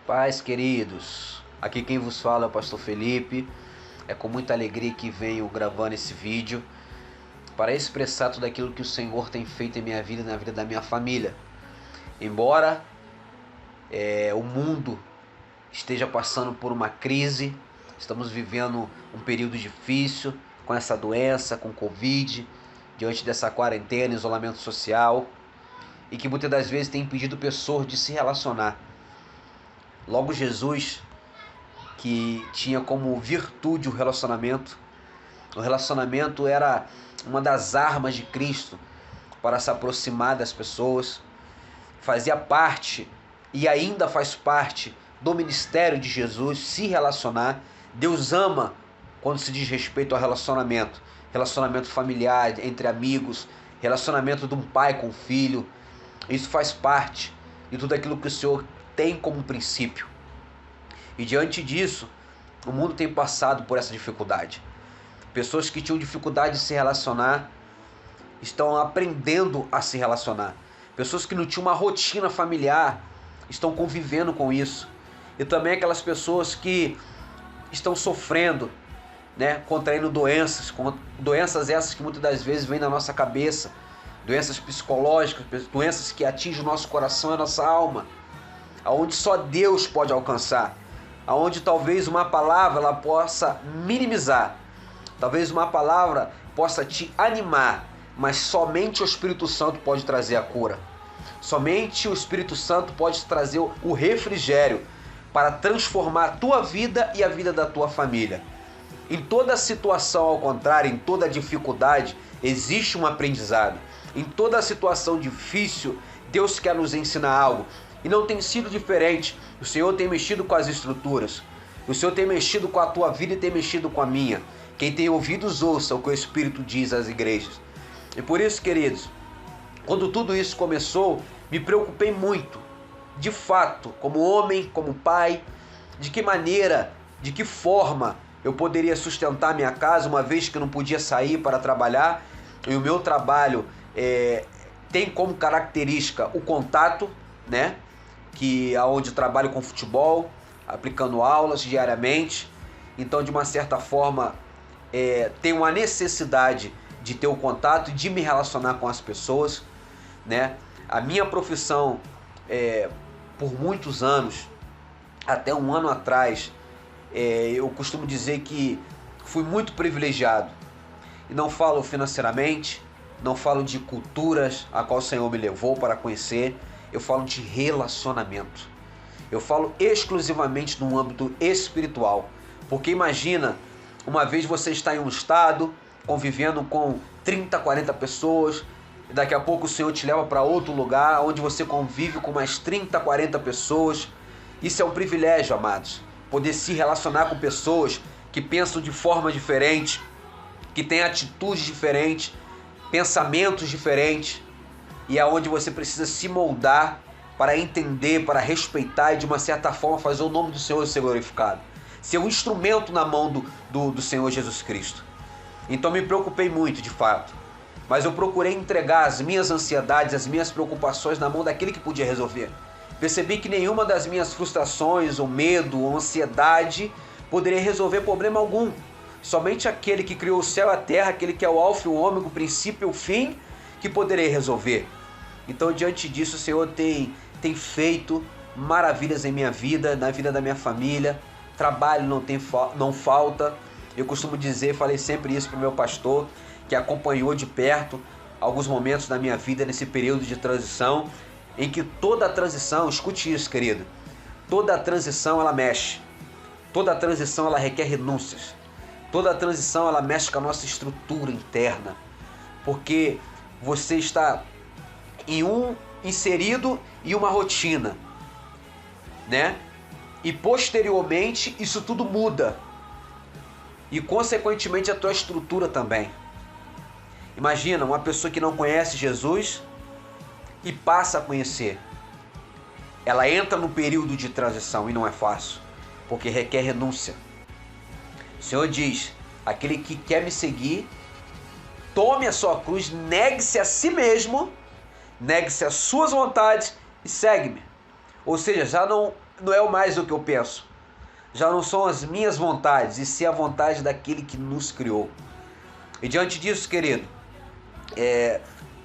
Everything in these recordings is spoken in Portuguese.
Paz, queridos, aqui quem vos fala é o pastor Felipe. É com muita alegria que venho gravando esse vídeo para expressar tudo aquilo que o Senhor tem feito em minha vida e na vida da minha família. Embora o mundo esteja passando por uma crise, estamos vivendo um período difícil com essa doença, com Covid, diante dessa quarentena, isolamento social, e que muitas das vezes tem impedido pessoas de se relacionar. Logo Jesus, que tinha como virtude o relacionamento era uma das armas de Cristo para se aproximar das pessoas, fazia parte e ainda faz parte do ministério de Jesus se relacionar. Deus ama quando se diz respeito ao relacionamento familiar, entre amigos, relacionamento de um pai com um filho. Isso faz parte de tudo aquilo que o Senhor tem como princípio. E diante disso, o mundo tem passado por essa dificuldade. Pessoas que tinham dificuldade de se relacionar estão aprendendo a se relacionar. Pessoas que não tinham uma rotina familiar estão convivendo com isso. E também aquelas pessoas que estão sofrendo, contraindo doenças essas que muitas das vezes vêm na nossa cabeça, doenças psicológicas, doenças que atingem o nosso coração e a nossa alma, aonde só Deus pode alcançar, aonde talvez uma palavra ela possa minimizar, talvez uma palavra possa te animar, mas somente o Espírito Santo pode trazer a cura. Somente o Espírito Santo pode trazer o refrigério para transformar a tua vida e a vida da tua família. Em toda situação, ao contrário, em toda dificuldade, existe um aprendizado. Em toda situação difícil, Deus quer nos ensinar algo. E não tem sido diferente. O Senhor tem mexido com as estruturas. O Senhor tem mexido com a tua vida e tem mexido com a minha. Quem tem ouvidos, ouça o que o Espírito diz às igrejas. E por isso, queridos, quando tudo isso começou, me preocupei muito. De fato, como homem, como pai, de que maneira, de que forma eu poderia sustentar minha casa, uma vez que eu não podia sair para trabalhar. E o meu trabalho tem como característica o contato, que é onde trabalho com futebol, aplicando aulas diariamente. Então, de uma certa forma, tenho a necessidade de ter o contato e de me relacionar com as pessoas, A minha profissão, por muitos anos, até um ano atrás, eu costumo dizer que fui muito privilegiado. E não falo financeiramente, não falo de culturas a qual o Senhor me levou para conhecer, eu falo de relacionamento. Eu falo exclusivamente no âmbito espiritual. Porque imagina, uma vez você está em um estado, convivendo com 30, 40 pessoas, e daqui a pouco o Senhor te leva para outro lugar, onde você convive com mais 30, 40 pessoas. Isso é um privilégio, amados. Poder se relacionar com pessoas que pensam de forma diferente, que têm atitudes diferentes, pensamentos diferentes, e é onde você precisa se moldar para entender, para respeitar e de uma certa forma fazer o nome do Senhor ser glorificado. Ser um instrumento na mão do Senhor Jesus Cristo. Então me preocupei muito, de fato. Mas eu procurei entregar as minhas ansiedades, as minhas preocupações na mão daquele que podia resolver. Percebi que nenhuma das minhas frustrações, ou medo, ou ansiedade poderia resolver problema algum. Somente aquele que criou o céu e a terra, aquele que é o alfa e o ômega, o princípio e o fim, que poderia resolver. Então, diante disso, o Senhor tem feito maravilhas em minha vida, na vida da minha família. Trabalho não falta. Eu costumo dizer, falei sempre isso para o meu pastor, que acompanhou de perto alguns momentos da minha vida nesse período de transição, em que toda a transição, escute isso, querido, toda a transição ela mexe, toda a transição ela requer renúncias, toda a transição ela mexe com a nossa estrutura interna, porque você está inserido em uma rotina, E posteriormente isso tudo muda. E consequentemente a tua estrutura também. Imagina uma pessoa que não conhece Jesus e passa a conhecer. Ela entra no período de transição e não é fácil, porque requer renúncia. O Senhor diz, aquele que quer me seguir, tome a sua cruz, negue-se a si mesmo, negue-se as suas vontades e segue-me. Ou seja, já não não é mais o que eu penso. Já não são as minhas vontades, e sim a vontade daquele que nos criou. E diante disso, querido,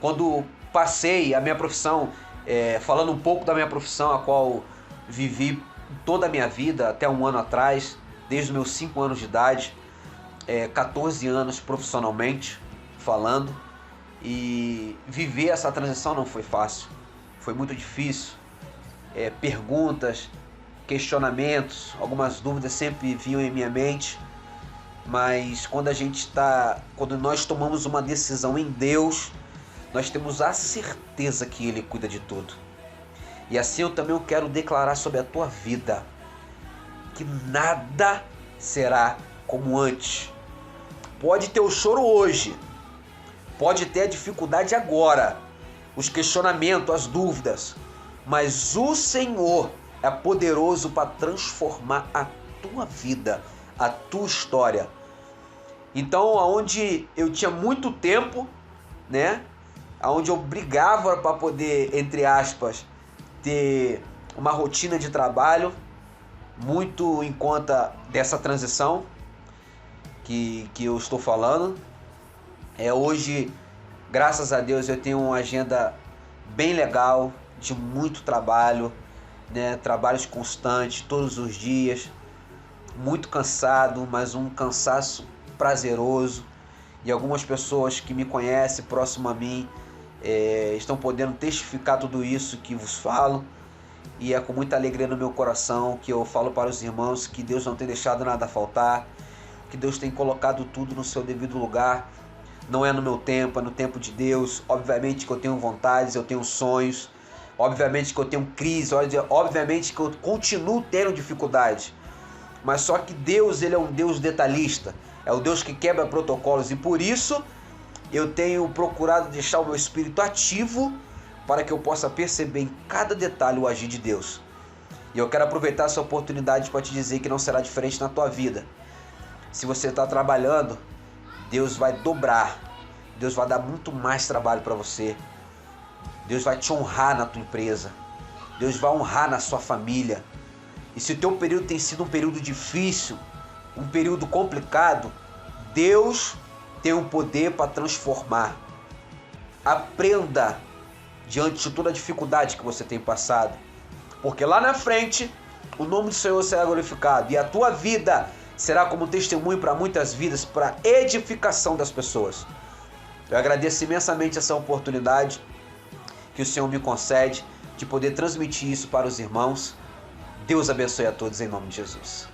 quando passei a minha profissão, falando um pouco da minha profissão, a qual vivi toda a minha vida, até um ano atrás, desde os meus 5 anos de idade, 14 anos profissionalmente falando, e viver essa transição não foi fácil, foi muito difícil. Perguntas, questionamentos, algumas dúvidas sempre vinham em minha mente, mas quando nós tomamos uma decisão em Deus, nós temos a certeza que Ele cuida de tudo. E assim eu também quero declarar sobre a tua vida, que nada será como antes. Pode ter o choro hoje, pode ter a dificuldade agora, os questionamentos, as dúvidas, mas o Senhor é poderoso para transformar a tua vida, a tua história. Então, aonde eu tinha muito tempo, aonde eu brigava para poder, entre aspas, ter uma rotina de trabalho, muito em conta dessa transição que eu estou falando. Hoje, graças a Deus, eu tenho uma agenda bem legal, de muito trabalho, trabalhos constantes, todos os dias, muito cansado, mas um cansaço prazeroso. E algumas pessoas que me conhecem, próximo a mim, estão podendo testificar tudo isso que vos falo. E é com muita alegria no meu coração que eu falo para os irmãos que Deus não tem deixado nada faltar, que Deus tem colocado tudo no seu devido lugar. Não é no meu tempo, é no tempo de Deus. Obviamente que eu tenho vontades, eu tenho sonhos, obviamente que eu tenho crise, obviamente que eu continuo tendo dificuldades. Mas só que Deus, Ele é um Deus detalhista, é o Deus que quebra protocolos, e por isso eu tenho procurado deixar o meu espírito ativo para que eu possa perceber em cada detalhe o agir de Deus. E eu quero aproveitar essa oportunidade para te dizer que não será diferente na tua vida. Se você está trabalhando, Deus vai dobrar, Deus vai dar muito mais trabalho para você. Deus vai te honrar na tua empresa, Deus vai honrar na sua família. E se o teu período tem sido um período difícil, um período complicado, Deus tem o poder para transformar. Aprenda diante de toda a dificuldade que você tem passado, porque lá na frente o nome do Senhor será glorificado e a tua vida será como testemunho para muitas vidas, para edificação das pessoas. Eu agradeço imensamente essa oportunidade que o Senhor me concede de poder transmitir isso para os irmãos. Deus abençoe a todos em nome de Jesus.